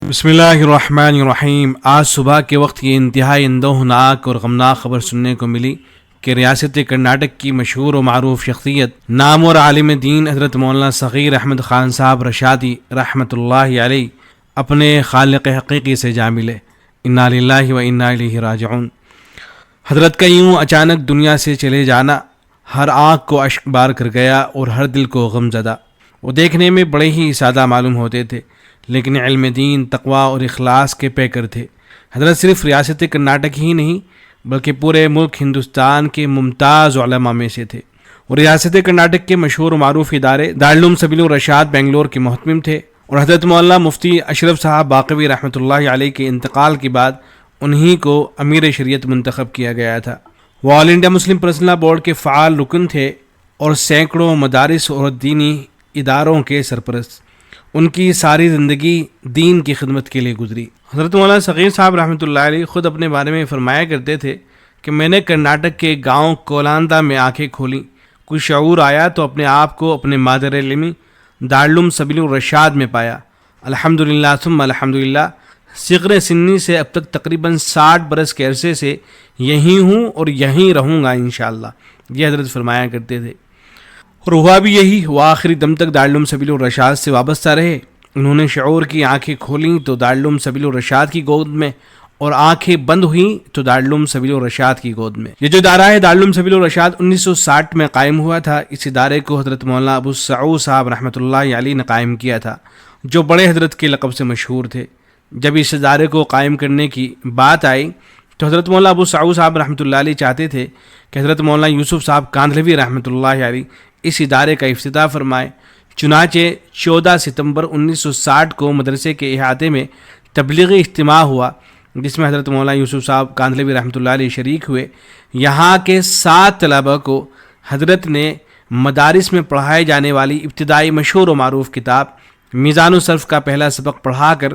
بسم اللہ الرحمن الرحیم۔ آج صبح کے وقت یہ انتہائی اندوہناک اور غمناک خبر سننے کو ملی کہ ریاست کرناٹک کی مشہور و معروف شخصیت نامور عالم دین حضرت مولانا صغیر احمد خان صاحب رشادی رحمۃ اللہ علیہ اپنے خالق حقیقی سے جا ملے۔ انا للہ و انا الیہ راجعون۔ حضرت کا یوں اچانک دنیا سے چلے جانا ہر آنکھ کو اشک بار کر گیا اور ہر دل کو غم زدہ۔ وہ دیکھنے میں بڑے ہی سادہ معلوم ہوتے تھے، لیکن علم دین، تقوی اور اخلاص کے پیکر تھے۔ حضرت صرف ریاست کرناٹک ہی نہیں بلکہ پورے ملک ہندوستان کے ممتاز علماء میں سے تھے۔ وہ ریاست کرناٹک کے مشہور و معروف ادارے دارالعلوم سبیل الرشاد بنگلور کے محتمم تھے، اور حضرت مولانا مفتی اشرف صاحب باقوی رحمۃ اللہ علیہ کے انتقال کے بعد انہی کو امیر شریعت منتخب کیا گیا تھا۔ وہ آل انڈیا مسلم پرسنل لا بورڈ کے فعال رکن تھے اور سینکڑوں مدارس اور دینی اداروں کے سرپرست۔ ان کی ساری زندگی دین کی خدمت کے لیے گزری۔ حضرت مولانا صغیر صاحب رحمۃ اللہ علیہ خود اپنے بارے میں فرمایا کرتے تھے کہ میں نے کرناٹک کے گاؤں کولاندا میں آنکھیں کھولیں، کوئی شعور آیا تو اپنے آپ کو اپنے مادر علمی دارالعلوم سبیل الرشاد میں پایا۔ الحمدللہ ثم الحمدللہ، صغر سنی سے اب تک تقریباً 60 برس کے عرصے سے یہیں ہوں اور یہیں رہوں گا انشاءاللہ، یہ حضرت فرمایا کرتے تھے۔ اور ہوا بھی یہی، وہ آخری دم تک دارالعلوم سبیل الرشاد سے وابستہ رہے۔ انہوں نے شعور کی آنکھیں کھولیں تو دارالعلوم سبیل الرشاد کی گود میں، اور آنکھیں بند ہوئیں تو دارالعلوم سبیل الرشاد کی گود میں۔ یہ جو ادارہ ہے دارالعلوم سبیل الرشاد 1960 میں قائم ہوا تھا۔ اس ادارے کو حضرت مولانا ابو سعود صاحب رحمۃ اللہ علیہ نے قائم کیا تھا، جو بڑے حضرت کے لقب سے مشہور تھے۔ جب اس ادارے کو قائم کرنے کی بات آئی تو حضرت مولانا ابو سعود صاحب رحمۃ اللہ علیہ چاہتے تھے کہ حضرت مولانا یوسف صاحب کاندھلوی رحمۃ اللہ علیہ اس ادارے کا افتتاح فرمائے۔ چنانچہ 14 ستمبر 1960 کو مدرسے کے احاطے میں تبلیغی اجتماع ہوا، جس میں حضرت مولانا یوسف صاحب کاندھلوی رحمۃ اللہ علیہ شریک ہوئے۔ یہاں کے 7 طلباء کو حضرت نے مدارس میں پڑھائے جانے والی ابتدائی مشہور و معروف کتاب میزان الصرف کا پہلا سبق پڑھا کر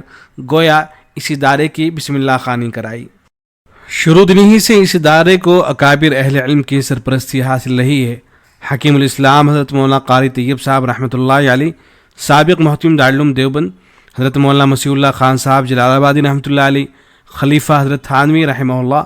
گویا اس ادارے کی بسم اللہ خوانی کرائی۔ شروع دن ہی سے اس ادارے کو اکابر اہل علم کی سرپرستی حاصل رہی ہے۔ حکیم الاسلام حضرت مولانا قاری طیب صاحب رحمۃ اللہ علیہ، سابق محتمم دارالعلوم دیوبند حضرت مولانا مسیح اللہ خان صاحب جلال آبادی رحمۃ اللہ علیہ، خلیفہ حضرت تھانوی رحمہ اللہ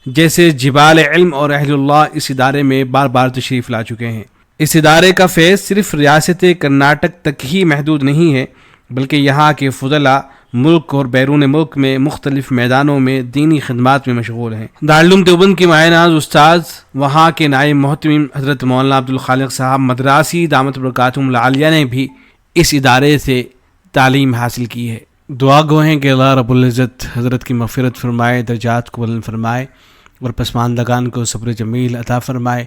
جیسے جبال علم اور اہل اللہ اس ادارے میں بار بار تشریف لا چکے ہیں۔ اس ادارے کا فیض صرف ریاست کرناٹک تک ہی محدود نہیں ہے، بلکہ یہاں کے فضلاء ملک اور بیرون ملک میں مختلف میدانوں میں دینی خدمات میں مشغول ہیں۔ دارالعلوم دیوبند کے مایہ ناز استاذ، وہاں کے نائب محتمم حضرت مولانا عبدالخالق صاحب مدراسی دامت برکاتہم العالیہ نے بھی اس ادارے سے تعلیم حاصل کی ہے۔ دعا گو ہیں کہ اللہ رب العزت حضرت کی مغفرت فرمائے، درجات کو بلند فرمائے، اور پسماندگان کو صبر جمیل عطا فرمائے،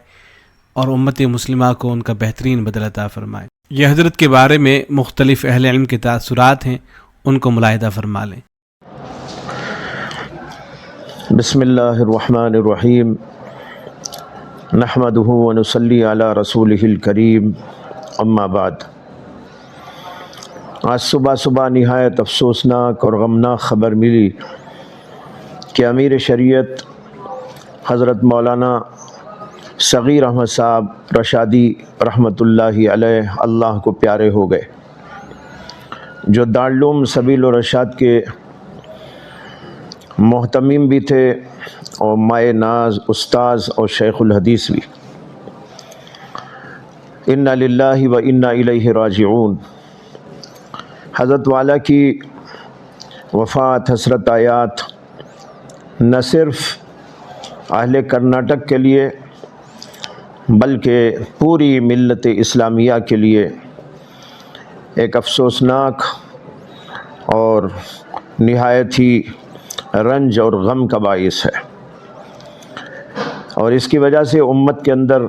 اور امت مسلمہ کو ان کا بہترین بدل عطا فرمائے۔ یہ حضرت کے بارے میں مختلف اہل علم کے تاثرات ہیں، ان کو ملاحظہ فرما لیں۔ بسم اللہ الرحمن الرحیم، نحمدہ ونصلی علی رسولہ الکریم، اما بعد۔ آج صبح نہایت افسوسناک اور غمناک خبر ملی کہ امیر شریعت حضرت مولانا صغیر احمد صاحب رشادی رحمۃ اللہ علیہ اللہ کو پیارے ہو گئے، جو دارالعلوم سبیل الرشاد کے محتمم بھی تھے اور مائے ناز استاذ اور شیخ الحدیث بھی۔ انا للہ و انا الیہ راجعون۔ حضرت والا کی وفات حسرت آیات نہ صرف اہل کرناٹک کے لیے بلکہ پوری ملت اسلامیہ کے لیے ایک افسوسناک اور نہایت ہی رنج اور غم کا باعث ہے، اور اس کی وجہ سے امت کے اندر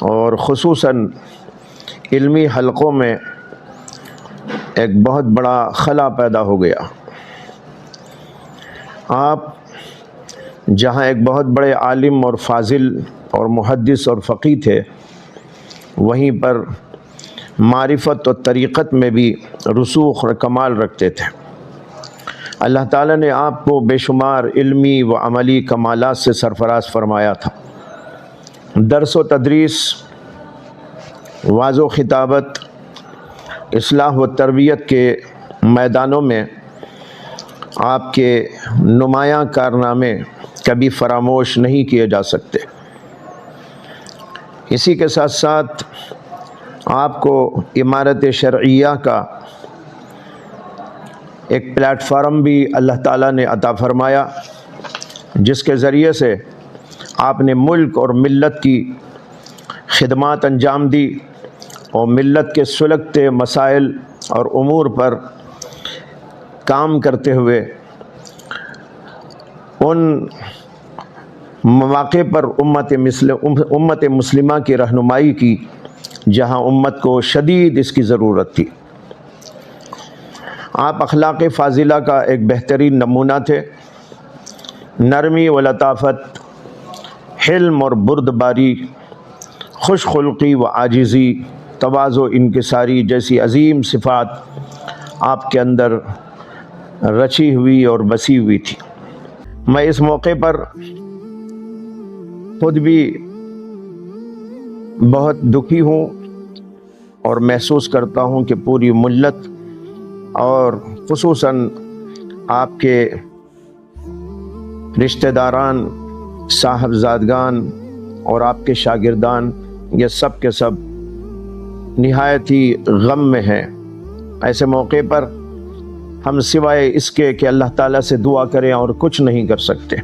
اور خصوصاً علمی حلقوں میں ایک بہت بڑا خلا پیدا ہو گیا۔ آپ جہاں ایک بہت بڑے عالم اور فاضل اور محدث اور فقیہ تھے، وہیں پر معرفت و طریقت میں بھی رسوخ اور کمال رکھتے تھے۔ اللہ تعالیٰ نے آپ کو بے شمار علمی و عملی کمالات سے سرفراز فرمایا تھا۔ درس و تدریس، وعظ و خطابت، اصلاح و تربیت کے میدانوں میں آپ کے نمایاں کارنامے کبھی فراموش نہیں کیے جا سکتے۔ اسی کے ساتھ ساتھ آپ کو امارت شرعیہ کا ایک پلیٹ فارم بھی اللہ تعالیٰ نے عطا فرمایا، جس کے ذریعے سے آپ نے ملک اور ملت کی خدمات انجام دی اور ملت کے سلگتے مسائل اور امور پر کام کرتے ہوئے ان مواقع پر امت مسلمہ کی رہنمائی کی جہاں امت کو شدید اس کی ضرورت تھی۔ آپ اخلاق فاضلہ کا ایک بہترین نمونہ تھے۔ نرمی و لطافت، حلم اور بردباری، خوش خلقی و عاجزی، تواضع و انکساری جیسی عظیم صفات آپ کے اندر رچی ہوئی اور بسی ہوئی تھی۔ میں اس موقع پر خود بھی بہت دکھی ہوں اور محسوس کرتا ہوں کہ پوری ملت اور خصوصاً آپ کے رشتہ داران، صاحبزادگان اور آپ کے شاگردان، یہ سب کے سب نہایت ہی غم میں ہیں۔ ایسے موقع پر ہم سوائے اس کے کہ اللہ تعالیٰ سے دعا کریں اور کچھ نہیں کر سکتے۔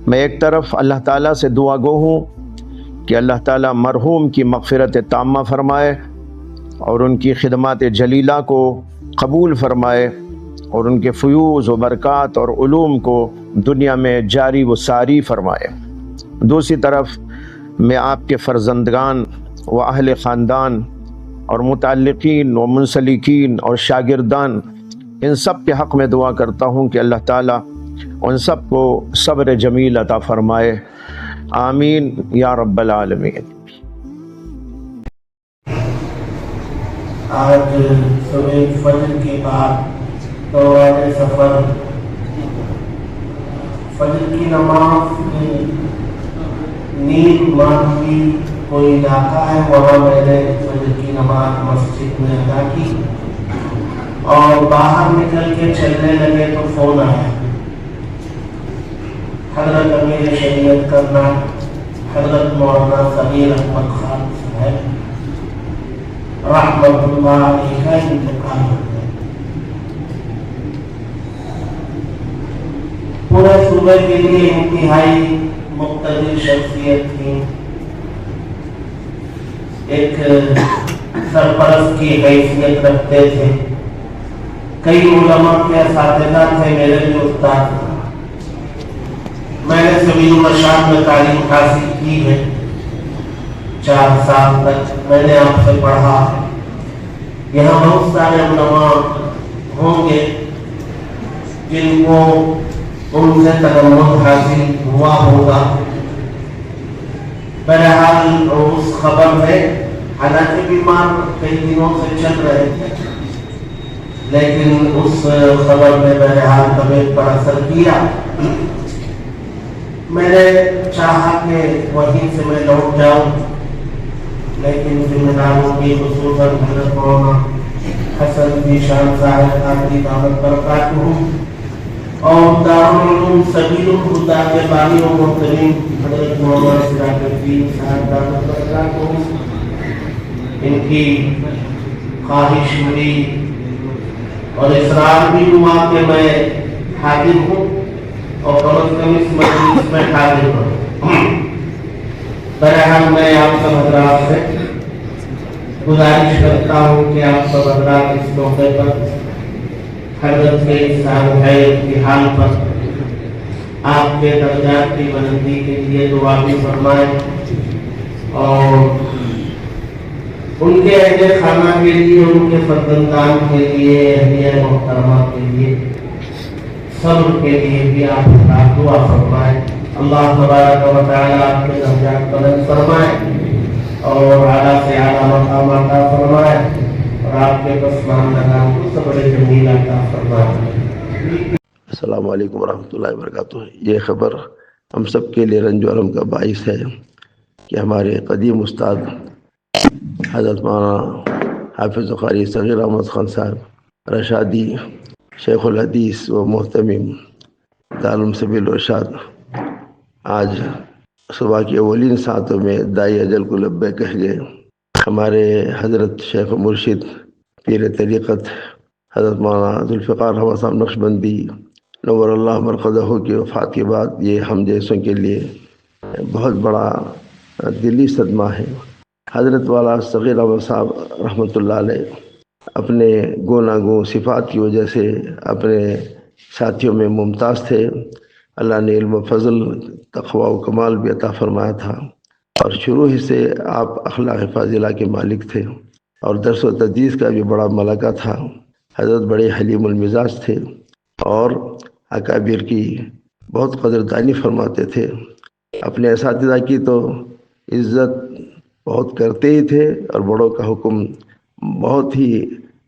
میں ایک طرف اللہ تعالیٰ سے دعا گو ہوں کہ اللہ تعالیٰ مرحوم کی مغفرت تامہ فرمائے اور ان کی خدمات جلیلہ کو قبول فرمائے اور ان کے فیوز و برکات اور علوم کو دنیا میں جاری و ساری فرمائے۔ دوسری طرف میں آپ کے فرزندگان و اہل خاندان اور متعلقین و منسلکین اور شاگردان، ان سب کے حق میں دعا کرتا ہوں کہ اللہ تعالیٰ ان سب کو صبر جمیل عطا فرمائے۔ آمین یا رب العالمین۔ آج صبح فجر کے بعد دوران سفر فجر کی نماز میں نیل مارگ کی کوئی علاقہ ہے، وہاں میں نے فجر کی نماز مسجد میں ادا کی اور باہر نکل کے چلنے لگے تو فون آیا۔ حضرت امیر شریعت کرنا حضرت مولانا سمیر احمد خان صاحب رحمت اللہ علیہ کا انتقال ہو گیا۔ پورے صوبے کے لیے انتہائی مقتدر شخصیت تھی، ایک سرپرست کی حیثیت رکھتے تھے، کئی علماء کے اساتذہ تھے، میرے بھی استاد تھے۔ میں نے سبیل الرشاد میں تعلیم حاصل کی ہے، 4 سال تک میں نے آپ سے پڑھا۔ یہاں بہت سارے علماء ہوں گے جن کو ان سے تغمد حاصل ہوا ہوگا۔ بہرحال اس خبر میں حالانکہ بیمار کئی دنوں سے چل رہے تھے، لیکن اس خبر میں بہرحال طبیعت پر اثر کیا۔ میں نے چاہا کہ وہیں سے میں لوٹ جاؤں، لیکن ذمہ داروں کی خصوصاً حضرت مولانا حسن ذیشان صاحب قادری دعوت برکاتہ اور دارالعلوم سبیل الہدیٰ کے بانی و محترم حضرت مولانا سراج الدین صاحب دعوت برکاتہ، ان کی خواہش ملی اور اصرار بھی ہوا کہ میں حاضر ہوں اور کم از کم اس مجلس میں حاضر ہوں۔ بہرحال میں آپ سب حضرات سے گزارش کرتا ہوں کہ آپ سب حضرات اس موقع پر حضرت کے صاحب حیات کی حال پر آپ کے درجات کی بلندی کے لیے دعا بھی فرمائیں اور ان کے اہل خانہ کے لیے، ان کے فرزندان کے لیے، اہلیہ محترمہ کے لیے، صبر کے لیے بھی آپ دعا فرمائیں۔ اللہ تبارک و تعالیٰ آپ کے درجات بلند فرمائے اور اعلیٰ سے اعلیٰ مقام عطا فرمائے اور آپ کے پسماندگان کو صبر جمیل عطا فرمائے۔ السلام علیکم ورحمۃ اللہ وبرکاتہ۔ یہ خبر ہم سب کے لیے رنج و الم کا باعث ہے کہ ہمارے قدیم استاد حضرت مولانا حافظ قاری صغیر احمد خان صاحب رشادی شیخ الحدیث و محتمم دارالعلوم سبیل الرشاد آج صبح کے اولین ساعتوں میں دائی اجل کو لبیک کہہ گئے۔ ہمارے حضرت شیخ مرشد پیر طریقت حضرت مولانا ذوالفقار رحمہ صاحب نقشبندی نور اللہ مرقدہ کی وفات کے بعد یہ ہم جیسوں کے لیے بہت بڑا دلی صدمہ ہے۔ حضرت والا صغیر احمد صاحب رحمۃ اللہ علیہ اپنے گوناگوں صفات کی وجہ سے اپنے ساتھیوں میں ممتاز تھے۔ اللہ نے علم و فضل، تقوی و کمال بھی عطا فرمایا تھا، اور شروع ہی سے آپ اخلاق فاضلہ کے مالک تھے، اور درس و تدریس کا بھی بڑا ملکہ تھا۔ حضرت بڑے حلیم المزاج تھے اور اکابر کی بہت قدردانی فرماتے تھے۔ اپنے اساتذہ کی تو عزت بہت کرتے ہی تھے، اور بڑوں کا حکم بہت ہی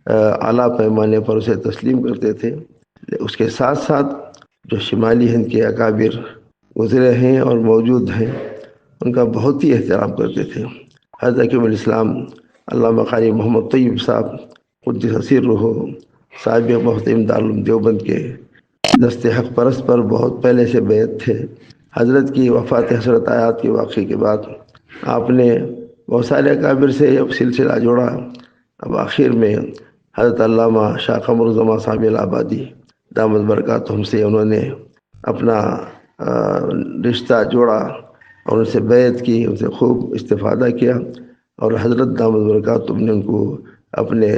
اعلیٰ پیمانے پر اسے تسلیم کرتے تھے۔ اس کے ساتھ ساتھ جو شمالی ہند کے اکابر گزرے ہیں اور موجود ہیں، ان کا بہت ہی احترام کرتے تھے۔ حضرت حکیم الاسلام علامہ قاری محمد طیب صاحب قدس سرہ سابق محتمم دارالعلوم دیوبند کے دست حق پرست پر بہت پہلے سے بیعت تھے۔ حضرت کی وفات حضرت آیات کے واقعے کے بعد آپ نے بہت سارے اکابر سے اب سلسلہ جوڑا۔ اب آخر میں حضرت علامہ شاہ قمر الزمان صاحب الآبادی دامت برکاتہم سے انہوں نے اپنا رشتہ جوڑا اور ان سے بیعت کی، ان سے خوب استفادہ کیا، اور حضرت دامت برکاتہم نے ان کو اپنے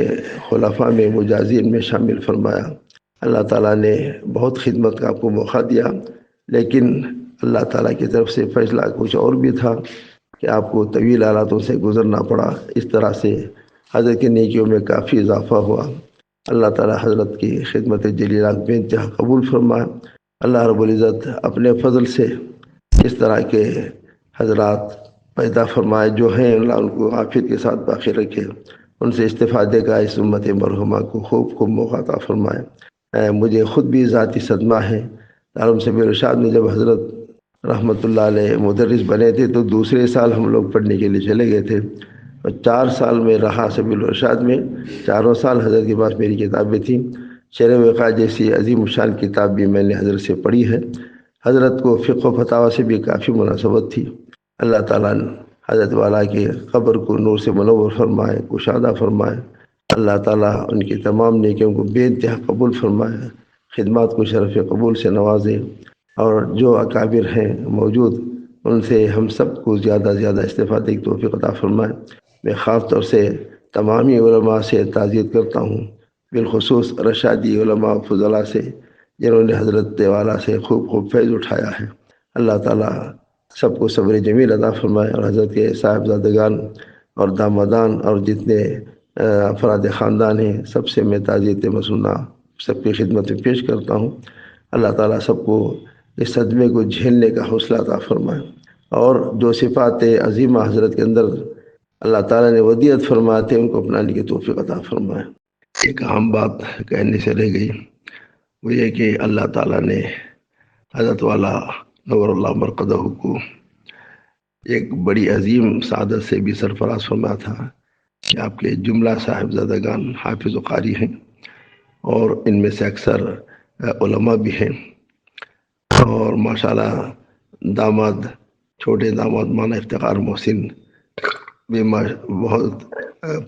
خلفاء میں مجازین میں شامل فرمایا۔ اللہ تعالیٰ نے بہت خدمت کا آپ کو موقع دیا، لیکن اللہ تعالیٰ کی طرف سے فیصلہ کچھ اور بھی تھا کہ آپ کو طویل حالاتوں سے گزرنا پڑا۔ اس طرح سے حضرت کی نیکیوں میں کافی اضافہ ہوا۔ اللہ تعالیٰ حضرت کی خدمت جلیلہ بے انتہا قبول فرمائے۔ اللہ رب العزت اپنے فضل سے اس طرح کے حضرات پیدا فرمائے جو ہیں، اللہ ان کو عافیت کے ساتھ باقی رکھے، ان سے استفادے کا اس امت مرحومہ کو خوب موقع عطا فرمائے۔ مجھے خود بھی ذاتی صدمہ ہے۔ دارالعلوم سبیل الرشاد میں جب حضرت رحمۃ اللہ علیہ مدرس بنے تھے تو دوسرے سال ہم لوگ پڑھنے کے لیے چلے گئے تھے، اور 4 سال میں رہا سبیل الرشاد میں۔ 4 سال حضرت کے پاس میری کتابیں تھیں۔ شرح وقاء جیسی عظیم الشان کتاب بھی میں نے حضرت سے پڑھی ہے۔ حضرت کو فقہ و فتاوی سے بھی کافی مناسبت تھی۔ اللہ تعالیٰ نے حضرت والا کی قبر کو نور سے منور فرمائے، کشادہ فرمائے۔ اللہ تعالیٰ ان کی تمام نیکیوں کو بے انتہا قبول فرمائے، خدمات کو شرف قبول سے نوازے، اور جو اکابر ہیں موجود ان سے ہم سب کو زیادہ استفادے کی توفیق عطا فرمائے۔ میں خاص طور سے تمامی علماء سے تعزیت کرتا ہوں، بالخصوص رشادی علماء فضلاء سے، جنہوں نے حضرت والا سے خوب فیض اٹھایا ہے۔ اللہ تعالیٰ سب کو صبر جمیل عطا فرمائے، اور حضرت کے صاحبزادگان اور دامادان اور جتنے افراد خاندان ہیں سب سے میں تعزیت مسنہ سب کی خدمت میں پیش کرتا ہوں۔ اللہ تعالیٰ سب کو اس صدمے کو جھیلنے کا حوصلہ عطا فرمائے، اور جو صفات عظیمہ حضرت کے اندر اللہ تعالیٰ نے ودیعت فرمائے تھے ان کو اپنانے کی توفیق عطا فرمائے۔ ایک اہم بات کہنے سے رہ گئی، وہ یہ کہ اللہ تعالیٰ نے حضرت والا نور اللہ مرقدہ کو ایک بڑی عظیم سعادت سے بھی سرفراز فرمایا تھا کہ آپ کے جملہ صاحبزادگان حافظ و قاری ہیں، اور ان میں سے اکثر علماء بھی ہیں، اور ماشاءاللہ داماد چھوٹے داماد مولانا افتخار محسن بھی بہت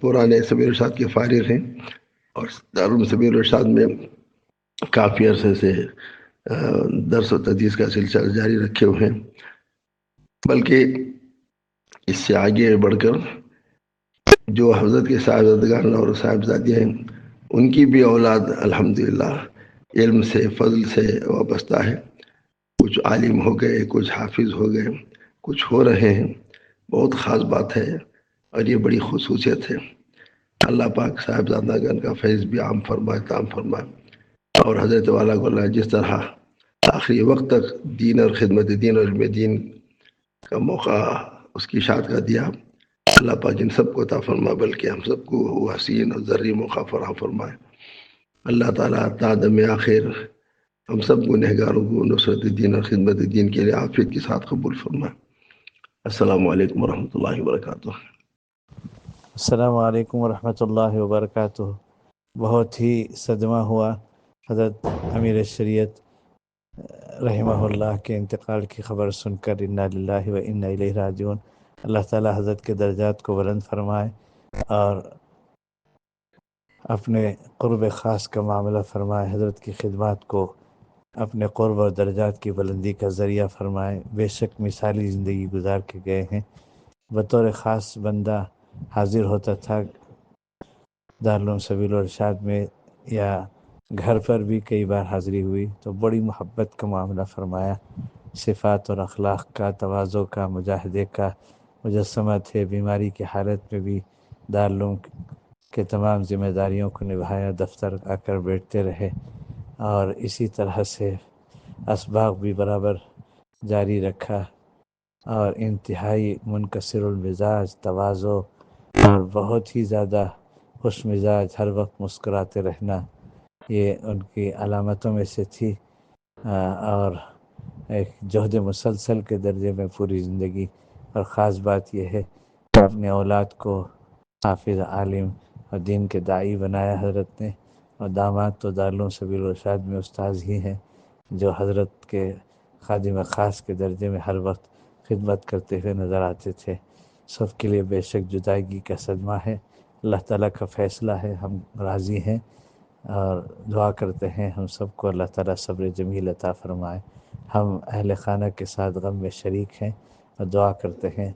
پرانے سبیل الرشاد کے فارغ ہیں، اور دارالعلوم سبیل الرشاد میں کافی عرصے سے درس و تدریس کا سلسلہ جاری رکھے ہوئے ہیں۔ بلکہ اس سے آگے بڑھ کر جو حضرت کے صاحبزادگان اور صاحبزادیاں ہیں ان کی بھی اولاد الحمدللہ علم سے فضل سے وابستہ ہے۔ کچھ عالم ہو گئے، کچھ حافظ ہو گئے، کچھ ہو رہے ہیں۔ بہت خاص بات ہے، اور یہ بڑی خصوصیت ہے۔ اللہ پاک صاحبزادگان کا فیض بھی عام فرمائے، تام فرمائے، اور حضرت والا کو اللہ جس طرح آخری وقت تک دین اور خدمت دین اور علم دین کا موقع اس کی اشاعت کا دیا، اللہ پاک ان سب کو عطا فرمائے، بلکہ ہم سب کو وہ حسین اور ذری موقع فراہم فرمائے۔ اللہ تعالیٰ تا دم آخر ہم سب گنہگاروں کو نصرت دین اور خدمت دین کے لیے عافیت کے ساتھ قبول فرمائے۔ السلام علیکم ورحمۃ اللہ وبرکاتہ۔ السلام علیکم ورحمۃ اللہ وبرکاتہ۔ بہت ہی صدمہ ہوا حضرت امیر شریعت رحمہ اللہ کے انتقال کی خبر سن کر انا للہ و انا الیہ راجعون، اللہ تعالی حضرت کے درجات کو بلند فرمائے اور اپنے قرب خاص کا معاملہ فرمائے، حضرت کی خدمات کو اپنے قرب اور درجات کی بلندی کا ذریعہ فرمائے۔ بے شک مثالی زندگی گزار کے گئے ہیں، بطور خاص بندہ حاضر ہوتا تھا دارالعلوم سبیل الرشاد میں، یا گھر پر بھی کئی بار حاضری ہوئی تو بڑی محبت کا معاملہ فرمایا، صفات اور اخلاق کا، تواضع کا، مجاہدے کا مجسمہ تھے۔ بیماری کی حالت میں بھی دارالعلوم کے تمام ذمہ داریوں کو نبھایا، دفتر آ کر بیٹھتے رہے اور اسی طرح سے اسباق بھی برابر جاری رکھا، اور انتہائی منکسر المزاج، تواضع اور بہت ہی زیادہ خوش مزاج، ہر وقت مسکراتے رہنا، یہ ان کی علامتوں میں سے تھی۔ اور ایک جہد مسلسل کے درجے میں پوری زندگی، اور خاص بات یہ ہے کہ اپنے اولاد کو حافظ، عالم اور دین کے داعی بنایا حضرت نے، اور داماد تو دارالعلوم سبیل الرشاد میں استاذ ہی ہیں، جو حضرت کے خادم خاص کے درجے میں ہر وقت خدمت کرتے ہوئے نظر آتے تھے۔ سب کے لیے بے شک جدائیگی کا صدمہ ہے، اللہ تعالیٰ کا فیصلہ ہے، ہم راضی ہیں اور دعا کرتے ہیں ہم سب کو اللہ تعالیٰ صبر جمیل عطا فرمائے۔ ہم اہل خانہ کے ساتھ غم میں شریک ہیں اور دعا کرتے ہیں۔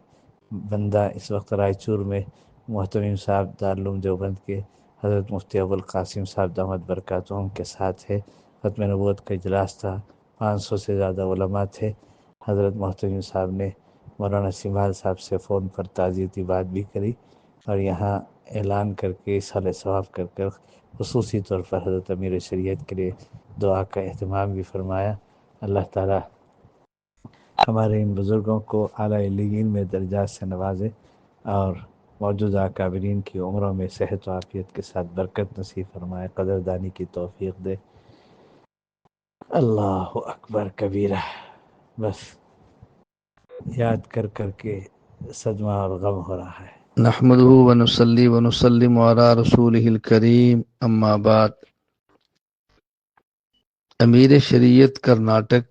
بندہ اس وقت رائے چور میں محتمم صاحب دارالعلوم دیوبند کے حضرت مفتی ابوالقاسم صاحب دامت برکاتہم کے ساتھ ہے، ختم نبوت کا اجلاس تھا، 500 سے زیادہ علماء تھے۔ حضرت محتمم صاحب نے مولانا سمال صاحب سے فون پر تعزیتی بات بھی کری، اور یہاں اعلان کر کے اصحال ثواب کر کر خصوصی طور پر حضرت امیر شریعت کے لیے دعا کا اہتمام بھی فرمایا۔ اللہ تعالیٰ ہمارے ان بزرگوں کو اعلیٰ علیین میں درجات سے نوازے اور موجودہ اکابرین کی عمروں میں صحت و عافیت کے ساتھ برکت نصیب فرمائے، قدردانی کی توفیق دے۔ اللہ اکبر کبیرہ، بس یاد کر کر کے صدمہ اور غم ہو رہا ہے۔ نحمده ونصلي ونسلم على رسوله الکریم، اما بعد۔ امیر شریعت کرناٹک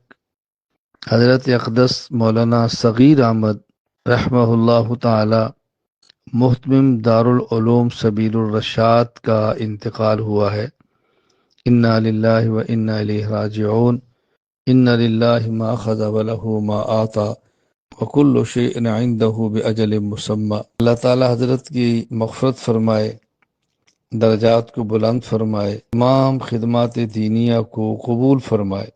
حضرت اقدس مولانا صغیر احمد رحمہ اللہ تعالی محتمم دارالعلوم سبیل الرشاد کا انتقال ہوا ہے۔ انا للہ و انا الیہ راجعون۔ ان للہ ما اخذ وله ما اعطى وکل شیء عنده باجل مسمى۔ اللہ تعالی حضرت کی مغفرت فرمائے، درجات کو بلند فرمائے، تمام خدمات دینیہ کو قبول فرمائے،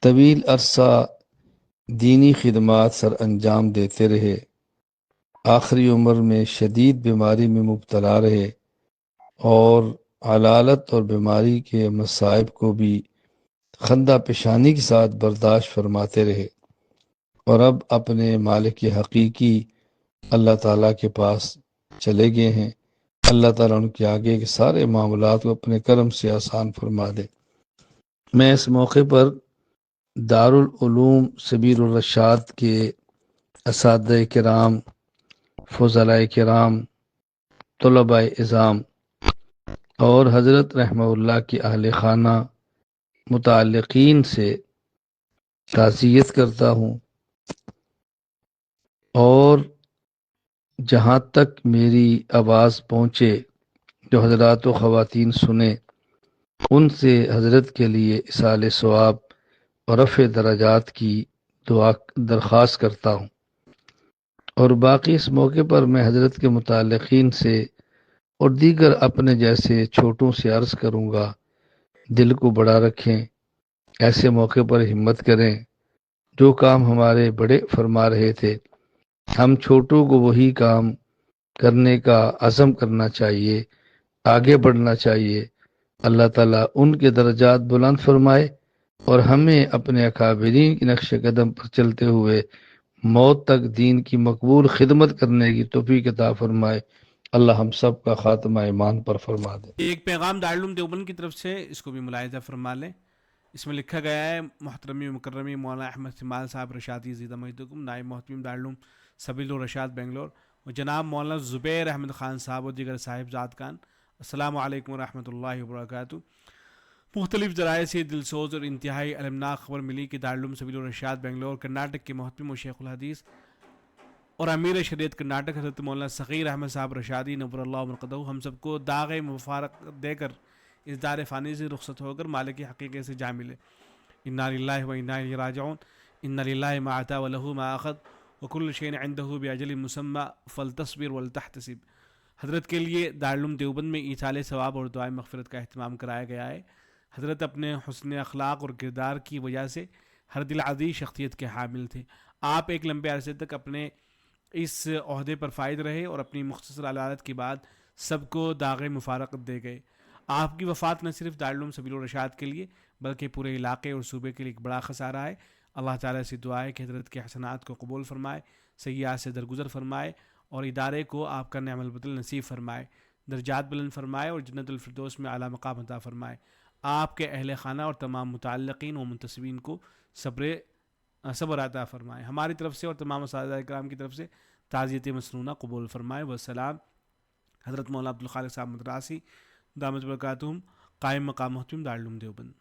طویل عرصہ دینی خدمات سر انجام دیتے رہے، آخری عمر میں شدید بیماری میں مبتلا رہے اور علالت اور بیماری کے مصائب کو بھی خندہ پیشانی کے ساتھ برداشت فرماتے رہے، اور اب اپنے مالک حقیقی اللہ تعالیٰ کے پاس چلے گئے ہیں۔ اللہ تعالیٰ ان کے آگے کے سارے معاملات کو اپنے کرم سے آسان فرما دے۔ میں اس موقع پر دارالعلوم سبیل الرشاد کے اساتذہ کرام، فضلاء کرام، طلباء اعظام اور حضرت رحمہ اللہ کی اہل خانہ متعلقین سے تعزیت کرتا ہوں، اور جہاں تک میری آواز پہنچے، جو حضرات و خواتین سنیں، ان سے حضرت کے لیے اصال ثواب اور رفع درجات کی دعا درخواست کرتا ہوں، اور باقی اس موقع پر میں حضرت کے متعلقین سے اور دیگر اپنے جیسے چھوٹوں سے عرض کروں گا، دل کو بڑا رکھیں، ایسے موقع پر ہمت کریں۔ جو کام ہمارے بڑے فرما رہے تھے، ہم چھوٹوں کو وہی کام کرنے کا عزم کرنا چاہیے، آگے بڑھنا چاہیے۔ اللہ تعالیٰ ان کے درجات بلند فرمائے اور ہمیں اپنے اکابرین کی نقش قدم پر چلتے ہوئے موت تک دین کی مقبول خدمت کرنے کی توفیق عطا فرمائے۔ اللہ ہم سب کا خاتمہ ایمان پر فرما دے۔ ایک پیغام دارالعلوم دیوبند کی طرف سے، اس کو بھی ملاحظہ فرما لیں۔ اس میں لکھا گیا ہے: محترمی مکرمی مولانا احمد سمال صاحب رشادی زیدہ مجدکم، نائب محتمم دارالعلوم سبیل الرشاد بنگلور، و جناب مولانا زبیر احمد خان صاحب و دیگر صاحبزادگان، السلام علیکم ورحمۃ اللہ وبرکاتہ۔ مختلف ذرائع سے دلسوز اور انتہائی المناک خبر ملی کہ دارالعلوم سبیل الرشاد بنگلور کرناٹک کے محترم و شیخ الحدیث اور امیر شریعت کرناٹک حضرت مولانا صغیر احمد صاحب رشادی نور اللہ مرقدہ ہم سب کو داغ مفارق دے کر اس دار فانی سے رخصت ہو کر مالک حقیقے سے جا ملے۔ انا للہ و انا الیہ راجعون، ان للہ ما عطا ولہ ما اخذ وکل شیء عنده باجل مسمى فلتصبر ولتحتسب۔ حضرت کے لیے دارالعلوم دیوبند میں ایصال ثواب اور دعائے مغفرت کا اہتمام کرایا گیا ہے۔ حضرت اپنے حسن اخلاق اور کردار کی وجہ سے ہر دل عزیز شخصیت کے حامل تھے۔ آپ ایک لمبے عرصے تک اپنے اس عہدے پر فائد رہے اور اپنی مختصر علالت کے بعد سب کو داغ مفارقت دے گئے۔ آپ کی وفات نہ صرف دارالعلوم سبیل الرشاد کے لیے بلکہ پورے علاقے اور صوبے کے لیے ایک بڑا خسارہ ہے۔ اللہ تعالیٰ سے دعا ہے کہ حضرت کے حسنات کو قبول فرمائے، سیئات سے درگزر فرمائے اور ادارے کو آپ کا نعم البدل نصیب فرمائے، درجات بلند فرمائے اور جنت الفردوس میں اعلیٰ مقام عطا فرمائے۔ آپ کے اہل خانہ اور تمام متعلقین و منتسبین کو صبر عطا فرمائے۔ ہماری طرف سے اور تمام اساتذہ کرام کی طرف سے تعزیت مسنونہ قبول فرمائے۔ والسلام۔ حضرت مولانا عبدالخالق صاحب مدراسی دامت برکاتہم، قائم مقام محترم دارالعلوم دیوبند۔